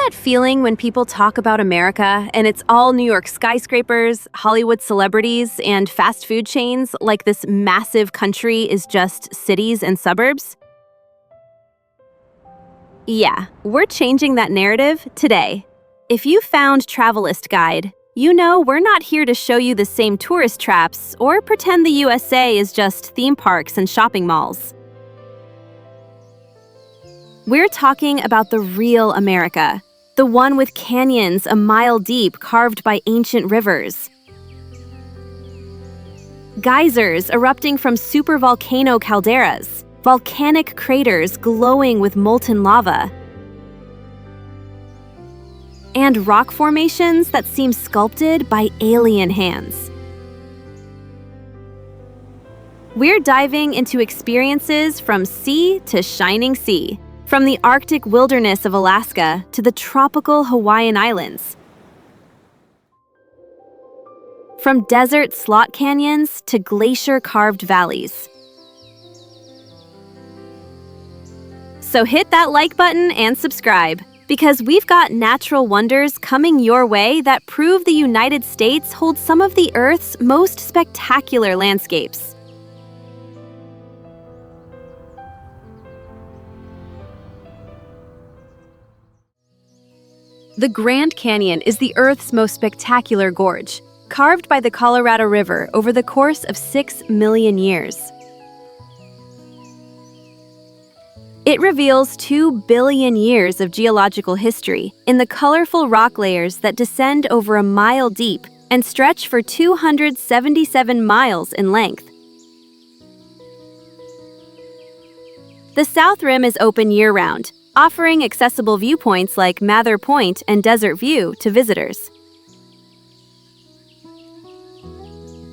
that feeling when people talk about America and it's all New York skyscrapers, Hollywood celebrities, and fast food chains, like this massive country is just cities and suburbs? Yeah, we're changing that narrative today. If you found Travelist Guide, you know we're not here to show you the same tourist traps or pretend the USA is just theme parks and shopping malls. We're talking about the real America, the one with canyons a mile deep carved by ancient rivers, geysers erupting from supervolcano calderas, volcanic craters glowing with molten lava, and rock formations that seem sculpted by alien hands. We're diving into experiences from sea to shining sea, from the Arctic wilderness of Alaska to the tropical Hawaiian Islands, from desert slot canyons to glacier-carved valleys. So hit that like button and subscribe, because we've got natural wonders coming your way that prove the United States holds some of the Earth's most spectacular landscapes. The Grand Canyon is the Earth's most spectacular gorge, carved by the Colorado River over the course of 6 million years. It reveals 2 billion years of geological history in the colorful rock layers that descend over a mile deep and stretch for 277 miles in length. The South Rim is open year-round, offering accessible viewpoints like Mather Point and Desert View to visitors.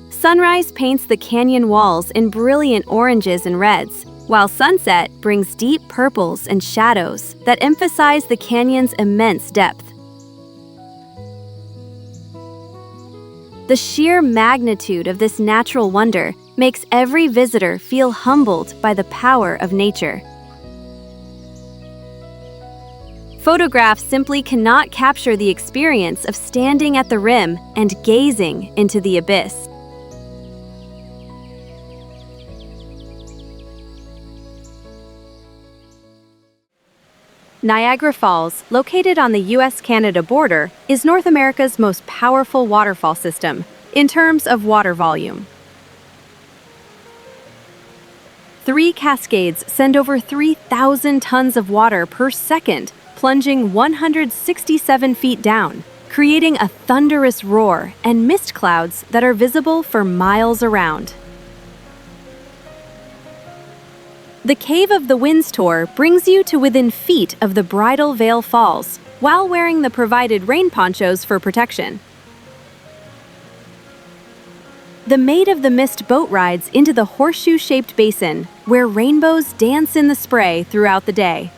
Sunrise paints the canyon walls in brilliant oranges and reds, while sunset brings deep purples and shadows that emphasize the canyon's immense depth. The sheer magnitude of this natural wonder makes every visitor feel humbled by the power of nature. Photographs simply cannot capture the experience of standing at the rim and gazing into the abyss. Niagara Falls, located on the US-Canada border, is North America's most powerful waterfall system in terms of water volume. 3 cascades send over 3,000 tons of water per second, plunging 167 feet down, creating a thunderous roar and mist clouds that are visible for miles around. The Cave of the Winds tour brings you to within feet of the Bridal Veil Falls while wearing the provided rain ponchos for protection. The Maid of the Mist boat rides into the horseshoe-shaped basin, where rainbows dance in the spray throughout the day.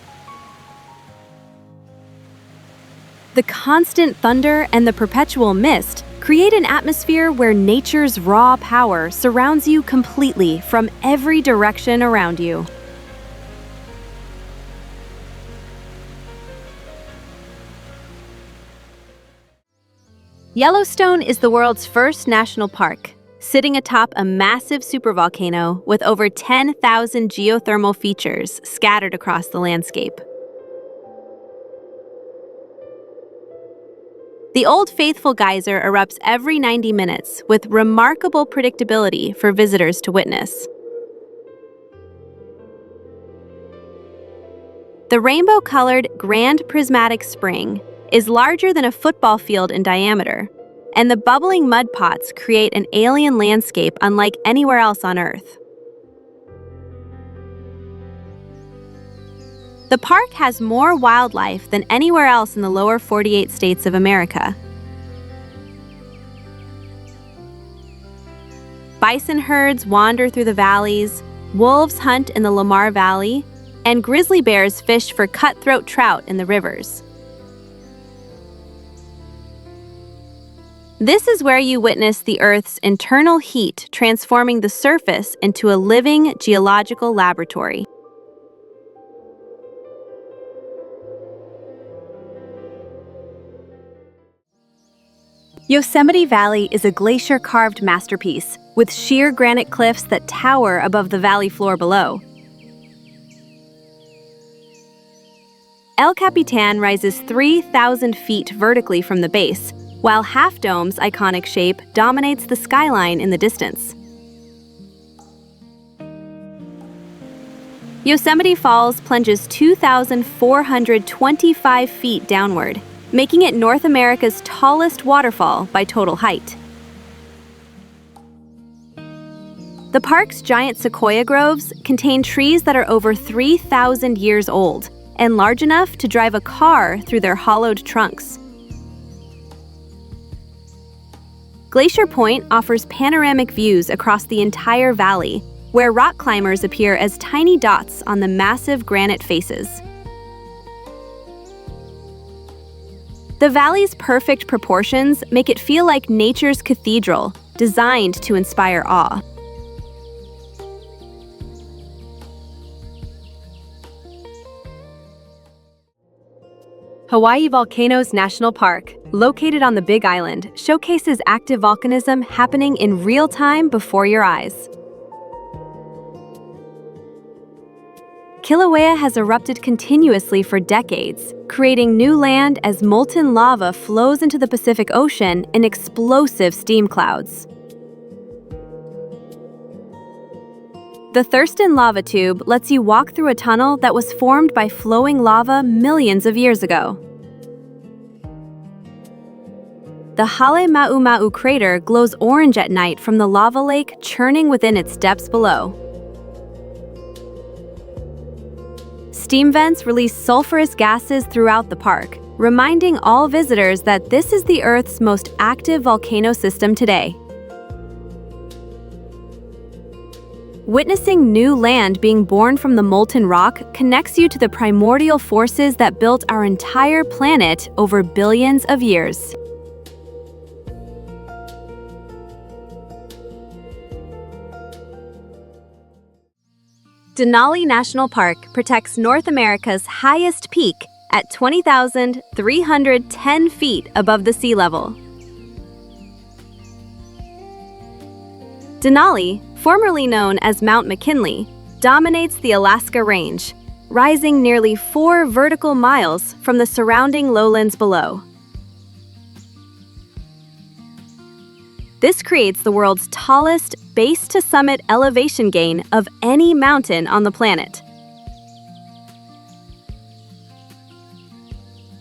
The constant thunder and the perpetual mist create an atmosphere where nature's raw power surrounds you completely from every direction around you. Yellowstone is the world's first national park, sitting atop a massive supervolcano with over 10,000 geothermal features scattered across the landscape. The Old Faithful geyser erupts every 90 minutes with remarkable predictability for visitors to witness. The rainbow-colored Grand Prismatic Spring is larger than a football field in diameter, and the bubbling mud pots create an alien landscape unlike anywhere else on Earth. The park has more wildlife than anywhere else in the lower 48 states of America. Bison herds wander through the valleys, wolves hunt in the Lamar Valley, and grizzly bears fish for cutthroat trout in the rivers. This is where you witness the Earth's internal heat transforming the surface into a living geological laboratory. Yosemite Valley is a glacier-carved masterpiece with sheer granite cliffs that tower above the valley floor below. El Capitan rises 3,000 feet vertically from the base, while Half Dome's iconic shape dominates the skyline in the distance. Yosemite Falls plunges 2,425 feet downward, making it North America's tallest waterfall by total height. The park's giant sequoia groves contain trees that are over 3,000 years old and large enough to drive a car through their hollowed trunks. Glacier Point offers panoramic views across the entire valley, where rock climbers appear as tiny dots on the massive granite faces. The valley's perfect proportions make it feel like nature's cathedral, designed to inspire awe. Hawaii Volcanoes National Park, located on the Big Island, showcases active volcanism happening in real time before your eyes. Kilauea has erupted continuously for decades, creating new land as molten lava flows into the Pacific Ocean in explosive steam clouds. The Thurston Lava Tube lets you walk through a tunnel that was formed by flowing lava millions of years ago. The Hale-Ma'uma'u crater glows orange at night from the lava lake churning within its depths below. Steam vents release sulfurous gases throughout the park, reminding all visitors that this is the Earth's most active volcano system today. Witnessing new land being born from the molten rock connects you to the primordial forces that built our entire planet over billions of years. Denali National Park protects North America's highest peak at 20,310 feet above the sea level. Denali, formerly known as Mount McKinley, dominates the Alaska Range, rising nearly 4 vertical miles from the surrounding lowlands below. This creates the world's tallest base-to-summit elevation gain of any mountain on the planet.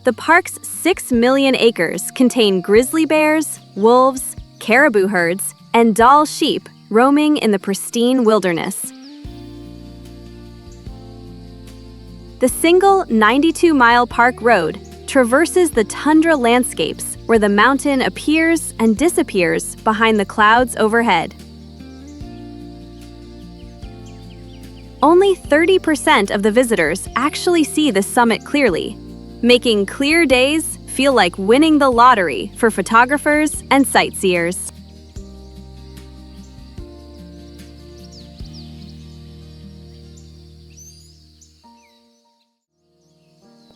The park's 6 million acres contain grizzly bears, wolves, caribou herds, and Dall sheep roaming in the pristine wilderness. The single 92-mile park road traverses the tundra landscapes where the mountain appears and disappears behind the clouds overhead. Only 30% of the visitors actually see the summit clearly, making clear days feel like winning the lottery for photographers and sightseers.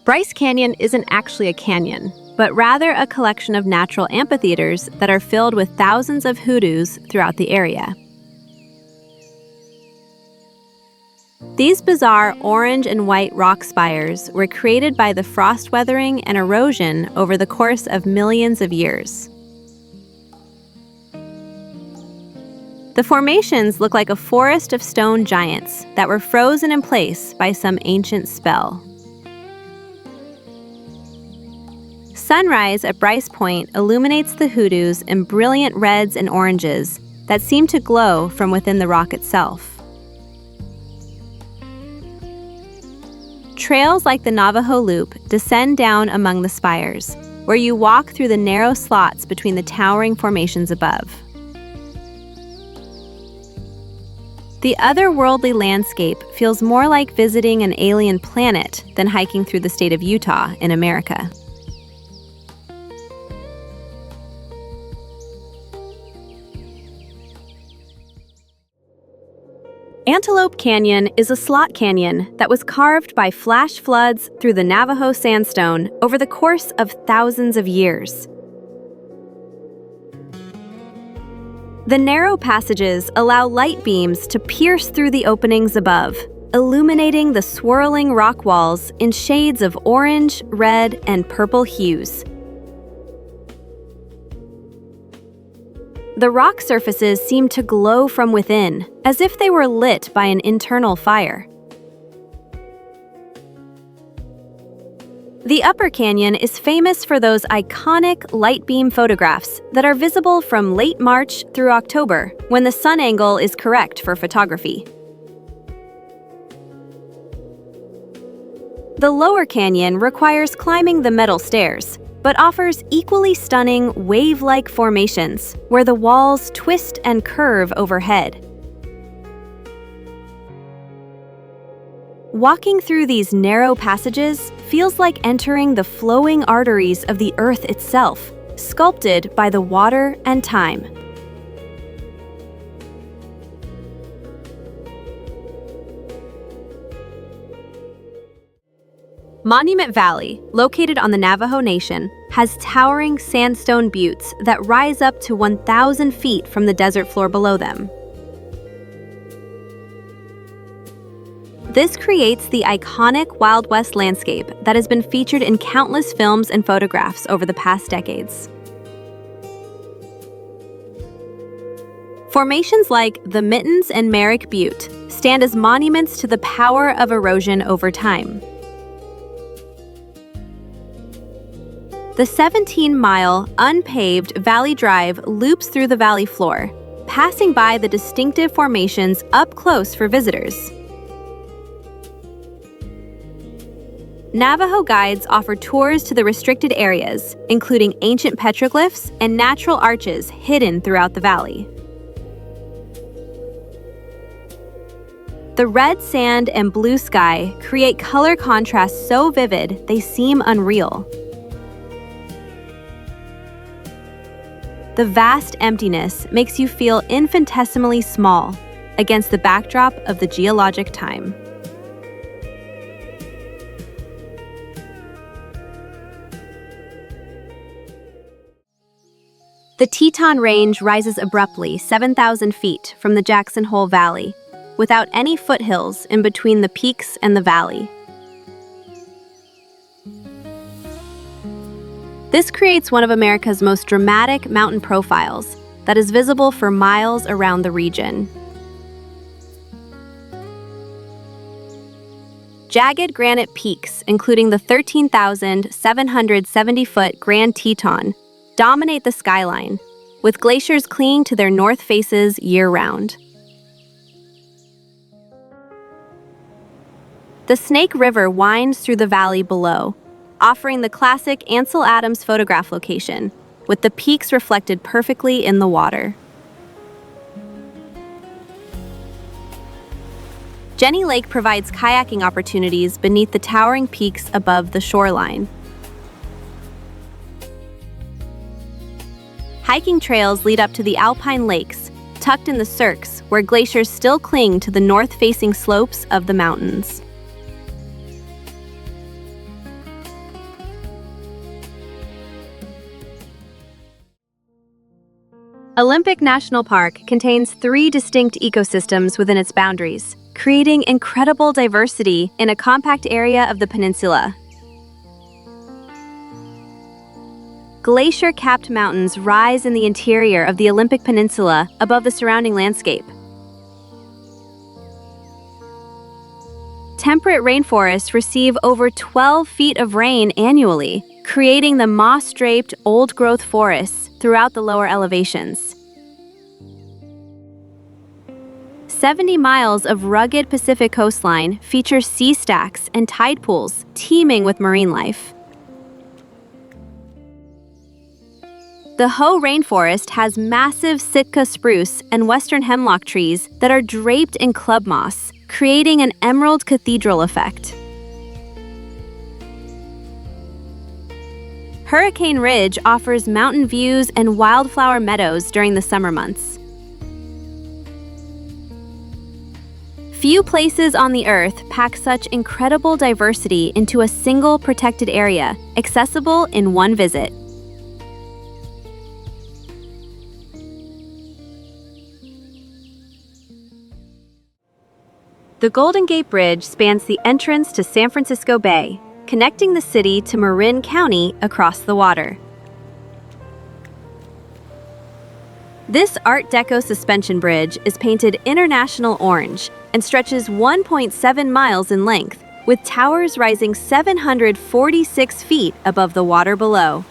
Bryce Canyon isn't actually a canyon, but rather a collection of natural amphitheaters that are filled with thousands of hoodoos throughout the area. These bizarre orange and white rock spires were created by the frost weathering and erosion over the course of millions of years. The formations look like a forest of stone giants that were frozen in place by some ancient spell. Sunrise at Bryce Point illuminates the hoodoos in brilliant reds and oranges that seem to glow from within the rock itself. Trails like the Navajo Loop descend down among the spires, where you walk through the narrow slots between the towering formations above. The otherworldly landscape feels more like visiting an alien planet than hiking through the state of Utah in America. Antelope Canyon is a slot canyon that was carved by flash floods through the Navajo sandstone over the course of thousands of years. The narrow passages allow light beams to pierce through the openings above, illuminating the swirling rock walls in shades of orange, red, and purple hues. The rock surfaces seem to glow from within, as if they were lit by an internal fire. The Upper Canyon is famous for those iconic light beam photographs that are visible from late March through October, when the sun angle is correct for photography. The Lower Canyon requires climbing the metal stairs, but offers equally stunning wave-like formations where the walls twist and curve overhead. Walking through these narrow passages feels like entering the flowing arteries of the earth itself, sculpted by the water and time. Monument Valley, located on the Navajo Nation, has towering sandstone buttes that rise up to 1,000 feet from the desert floor below them. This creates the iconic Wild West landscape that has been featured in countless films and photographs over the past decades. Formations like the Mittens and Merrick Butte stand as monuments to the power of erosion over time. The 17-mile, unpaved Valley Drive loops through the valley floor, passing by the distinctive formations up close for visitors. Navajo guides offer tours to the restricted areas, including ancient petroglyphs and natural arches hidden throughout the valley. The red sand and blue sky create color contrasts so vivid they seem unreal. The vast emptiness makes you feel infinitesimally small against the backdrop of the geologic time. The Teton Range rises abruptly 7,000 feet from the Jackson Hole Valley, without any foothills in between the peaks and the valley. This creates one of America's most dramatic mountain profiles that is visible for miles around the region. Jagged granite peaks, including the 13,770-foot Grand Teton, dominate the skyline, with glaciers clinging to their north faces year-round. The Snake River winds through the valley below, offering the classic Ansel Adams photograph location, with the peaks reflected perfectly in the water. Jenny Lake provides kayaking opportunities beneath the towering peaks above the shoreline. Hiking trails lead up to the Alpine Lakes, tucked in the cirques, where glaciers still cling to the north-facing slopes of the mountains. Olympic National Park contains 3 distinct ecosystems within its boundaries, creating incredible diversity in a compact area of the peninsula. Glacier-capped mountains rise in the interior of the Olympic Peninsula above the surrounding landscape. Temperate rainforests receive over 12 feet of rain annually, creating the moss-draped old-growth forests throughout the lower elevations. 70 miles of rugged Pacific coastline feature sea stacks and tide pools teeming with marine life. The Hoh rainforest has massive Sitka spruce and western hemlock trees that are draped in club moss, creating an emerald cathedral effect. Hurricane Ridge offers mountain views and wildflower meadows during the summer months. Few places on the Earth pack such incredible diversity into a single protected area, accessible in one visit. The Golden Gate Bridge spans the entrance to San Francisco Bay, connecting the city to Marin County across the water. This Art Deco suspension bridge is painted international orange and stretches 1.7 miles in length, with towers rising 746 feet above the water below.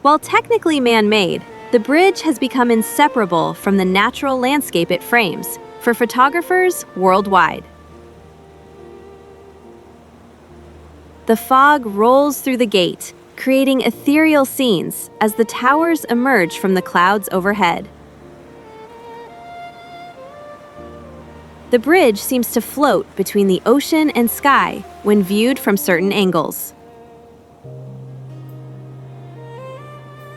While technically man-made, the bridge has become inseparable from the natural landscape it frames for photographers worldwide. The fog rolls through the gate, creating ethereal scenes as the towers emerge from the clouds overhead. The bridge seems to float between the ocean and sky when viewed from certain angles.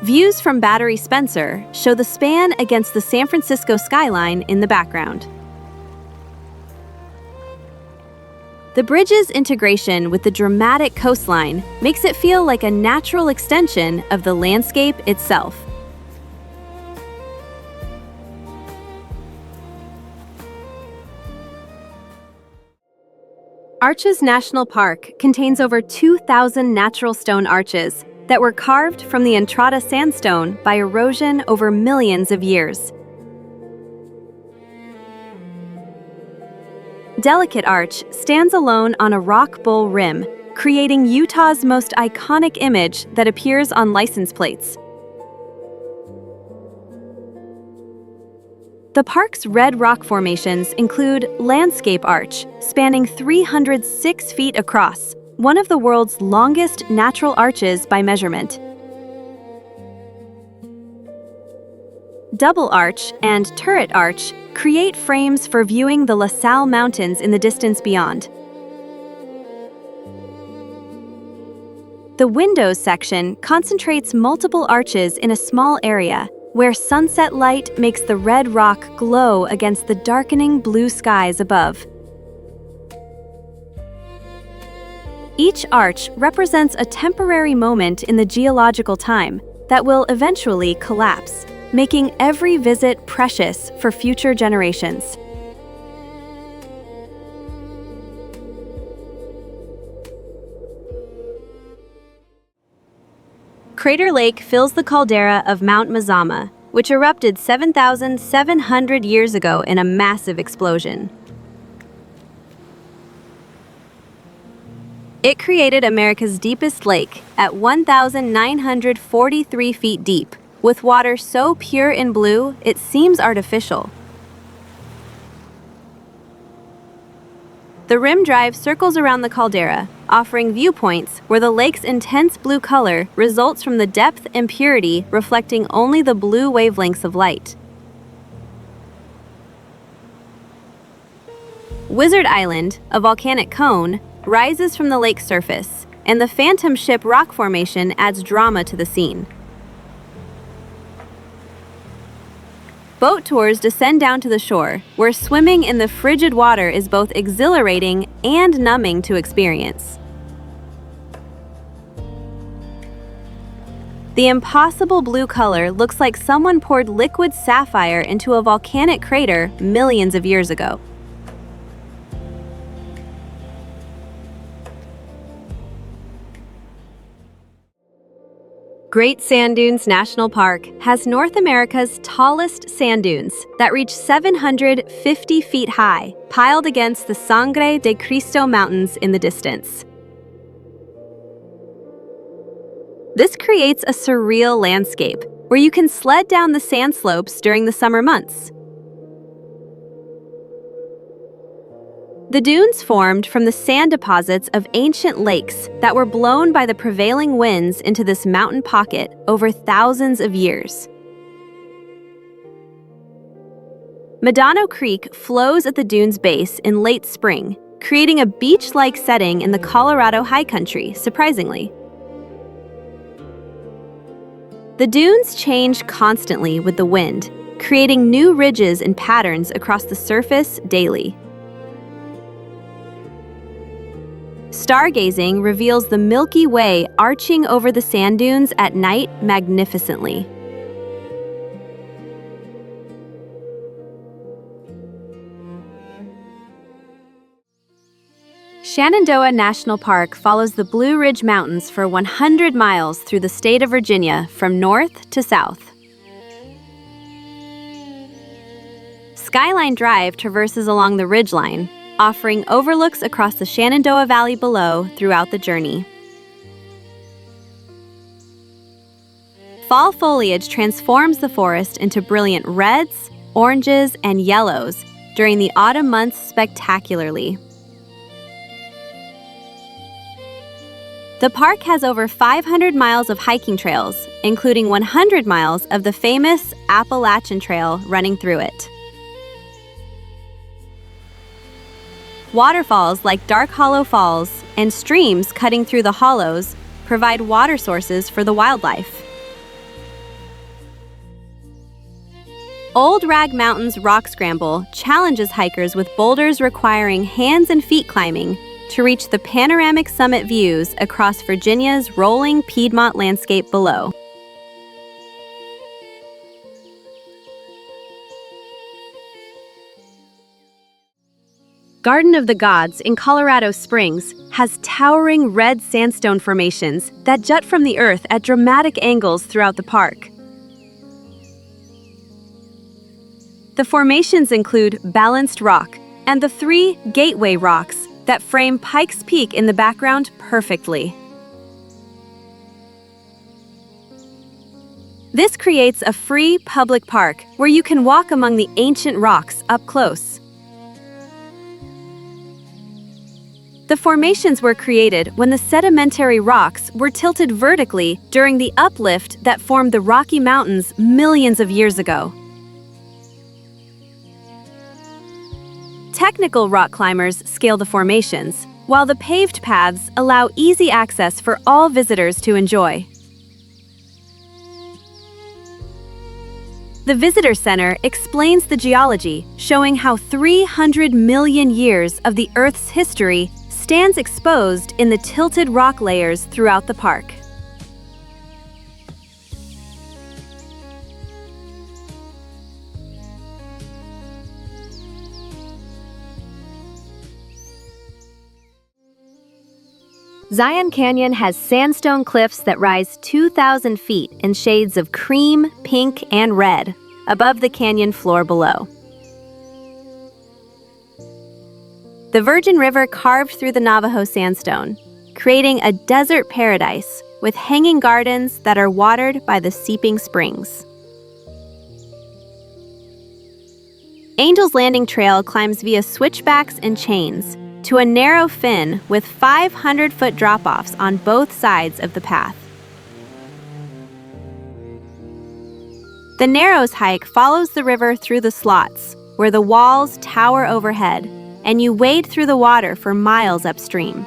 Views from Battery Spencer show the span against the San Francisco skyline in the background. The bridge's integration with the dramatic coastline makes it feel like a natural extension of the landscape itself. Arches National Park contains over 2,000 natural stone arches that were carved from the Entrada sandstone by erosion over millions of years. Delicate Arch stands alone on a rock bowl rim, creating Utah's most iconic image that appears on license plates. The park's red rock formations include Landscape Arch, spanning 306 feet across, one of the world's longest natural arches by measurement. Double Arch and Turret Arch create frames for viewing the La Salle Mountains in the distance beyond. The Windows section concentrates multiple arches in a small area, where sunset light makes the red rock glow against the darkening blue skies above. Each arch represents a temporary moment in the geological time that will eventually collapse, making every visit precious for future generations. Crater Lake fills the caldera of Mount Mazama, which erupted 7,700 years ago in a massive explosion. It created America's deepest lake at 1,943 feet deep, with water so pure and blue it seems artificial. The rim drive circles around the caldera, offering viewpoints where the lake's intense blue color results from the depth and purity reflecting only the blue wavelengths of light. Wizard Island, a volcanic cone, rises from the lake's surface, and the Phantom Ship rock formation adds drama to the scene. Boat tours descend down to the shore, where swimming in the frigid water is both exhilarating and numbing to experience. The impossible blue color looks like someone poured liquid sapphire into a volcanic crater millions of years ago. Great Sand Dunes National Park has North America's tallest sand dunes that reach 750 feet high, piled against the Sangre de Cristo Mountains in the distance. This creates a surreal landscape where you can sled down the sand slopes during the summer months. The dunes formed from the sand deposits of ancient lakes that were blown by the prevailing winds into this mountain pocket over thousands of years. Medano Creek flows at the dune's base in late spring, creating a beach-like setting in the Colorado high country, surprisingly. The dunes change constantly with the wind, creating new ridges and patterns across the surface daily. Stargazing reveals the Milky Way arching over the sand dunes at night magnificently. Shenandoah National Park follows the Blue Ridge Mountains for 100 miles through the state of Virginia from north to south. Skyline Drive traverses along the ridgeline, offering overlooks across the Shenandoah Valley below throughout the journey. Fall foliage transforms the forest into brilliant reds, oranges, and yellows during the autumn months spectacularly. The park has over 500 miles of hiking trails, including 100 miles of the famous Appalachian Trail running through it. Waterfalls like Dark Hollow Falls and streams cutting through the hollows provide water sources for the wildlife. Old Rag Mountain's rock scramble challenges hikers with boulders requiring hands and feet climbing to reach the panoramic summit views across Virginia's rolling Piedmont landscape below. Garden of the Gods in Colorado Springs has towering red sandstone formations that jut from the earth at dramatic angles throughout the park. The formations include Balanced Rock and the 3 Gateway Rocks that frame Pikes Peak in the background perfectly. This creates a free public park where you can walk among the ancient rocks up close. The formations were created when the sedimentary rocks were tilted vertically during the uplift that formed the Rocky Mountains millions of years ago. Technical rock climbers scale the formations, while the paved paths allow easy access for all visitors to enjoy. The Visitor Center explains the geology, showing how 300 million years of the Earth's history stands exposed in the tilted rock layers throughout the park. Zion Canyon has sandstone cliffs that rise 2,000 feet in shades of cream, pink, and red above the canyon floor below. The Virgin River carved through the Navajo sandstone, creating a desert paradise with hanging gardens that are watered by the seeping springs. Angel's Landing Trail climbs via switchbacks and chains to a narrow fin with 500-foot drop-offs on both sides of the path. The Narrows hike follows the river through the slots, where the walls tower overhead, and you wade through the water for miles upstream.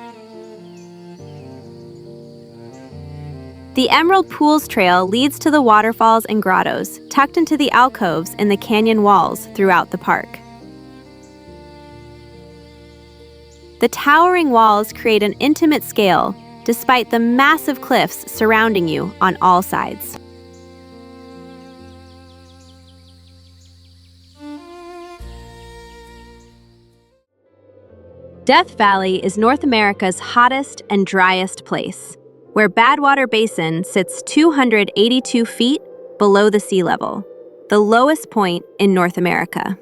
The Emerald Pools Trail leads to the waterfalls and grottos tucked into the alcoves in the canyon walls throughout the park. The towering walls create an intimate scale despite the massive cliffs surrounding you on all sides. Death Valley is North America's hottest and driest place, where Badwater Basin sits 282 feet below the sea level, the lowest point in North America.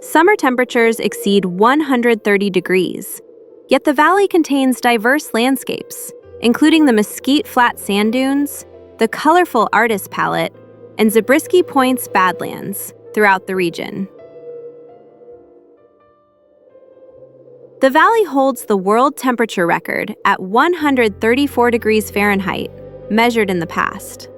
Summer temperatures exceed 130 degrees, yet the valley contains diverse landscapes, including the Mesquite Flat Sand Dunes, the colorful Artist Palette, and Zabriskie Point's Badlands throughout the region. The valley holds the world temperature record at 134 degrees Fahrenheit, measured in the past.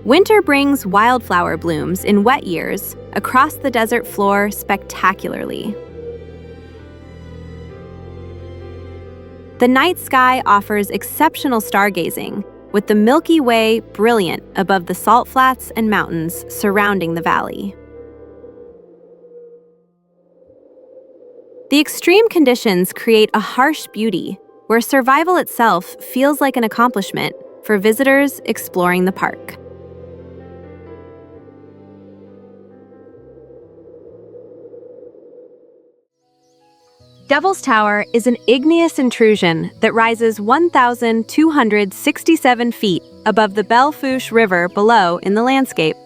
Winter brings wildflower blooms in wet years across the desert floor spectacularly. The night sky offers exceptional stargazing, with the Milky Way brilliant above the salt flats and mountains surrounding the valley. The extreme conditions create a harsh beauty, where survival itself feels like an accomplishment for visitors exploring the park. Devil's Tower is an igneous intrusion that rises 1,267 feet above the Belle Fourche River below in the landscape.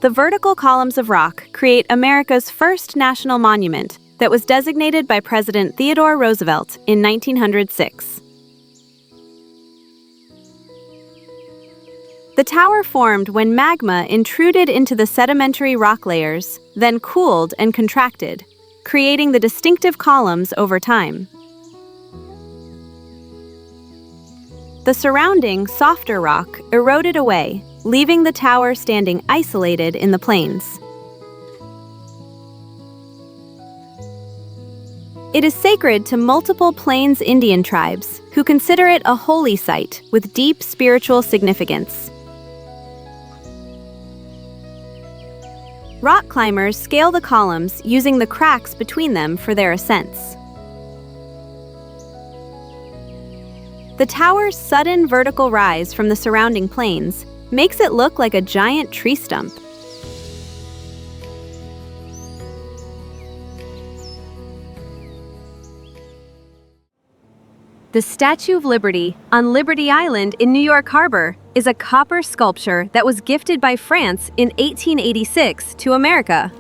The vertical columns of rock create America's first national monument that was designated by President Theodore Roosevelt in 1906. The tower formed when magma intruded into the sedimentary rock layers, then cooled and contracted, creating the distinctive columns over time. The surrounding, softer rock eroded away, leaving the tower standing isolated in the plains. It is sacred to multiple Plains Indian tribes who consider it a holy site with deep spiritual significance. Rock climbers scale the columns using the cracks between them for their ascents. The tower's sudden vertical rise from the surrounding plains makes it look like a giant tree stump. The Statue of Liberty on Liberty Island in New York Harbor is a copper sculpture that was gifted by France in 1886 to America.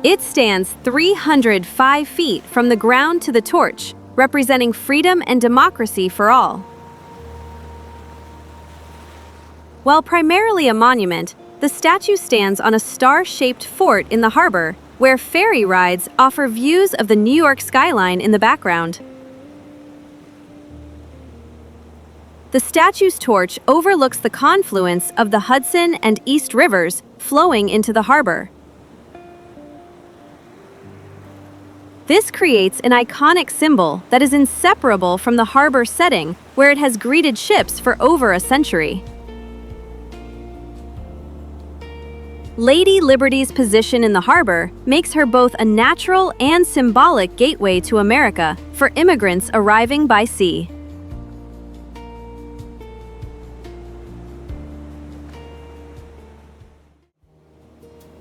It stands 305 feet from the ground to the torch, representing freedom and democracy for all. While primarily a monument, the statue stands on a star-shaped fort in the harbor, where ferry rides offer views of the New York skyline in the background. The statue's torch overlooks the confluence of the Hudson and East Rivers flowing into the harbor. This creates an iconic symbol that is inseparable from the harbor setting, where it has greeted ships for over a century. Lady Liberty's position in the harbor makes her both a natural and symbolic gateway to America for immigrants arriving by sea.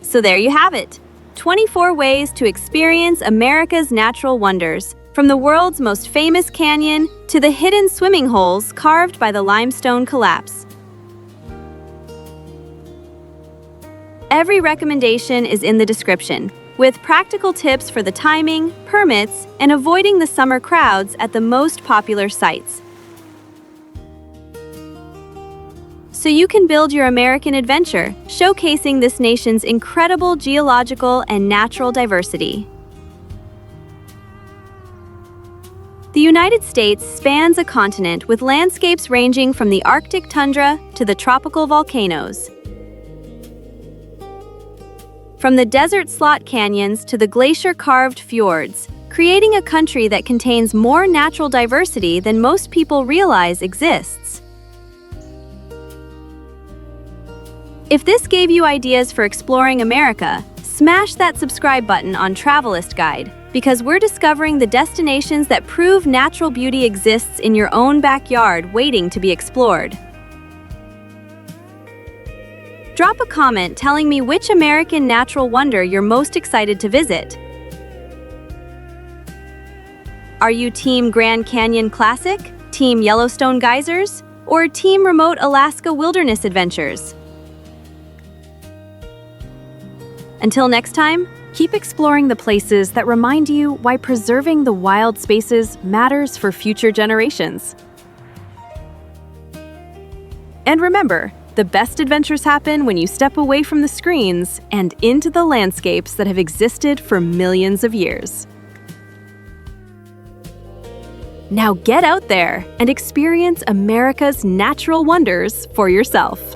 So there you have it, 24 ways to experience America's natural wonders, from the world's most famous canyon to the hidden swimming holes carved by the limestone collapse. Every recommendation is in the description, with practical tips for the timing, permits, and avoiding the summer crowds at the most popular sites. So you can build your American adventure, showcasing this nation's incredible geological and natural diversity. The United States spans a continent with landscapes ranging from the Arctic tundra to the tropical volcanoes. From the desert slot canyons to the glacier-carved fjords, creating a country that contains more natural diversity than most people realize exists. If this gave you ideas for exploring America, smash that subscribe button on Travelist Guide, because we're discovering the destinations that prove natural beauty exists in your own backyard waiting to be explored. Drop a comment telling me which American natural wonder you're most excited to visit. Are you Team Grand Canyon Classic, Team Yellowstone Geysers, or Team Remote Alaska Wilderness Adventures? Until next time, keep exploring the places that remind you why preserving the wild spaces matters for future generations. And remember, the best adventures happen when you step away from the screens and into the landscapes that have existed for millions of years. Now get out there and experience America's natural wonders for yourself.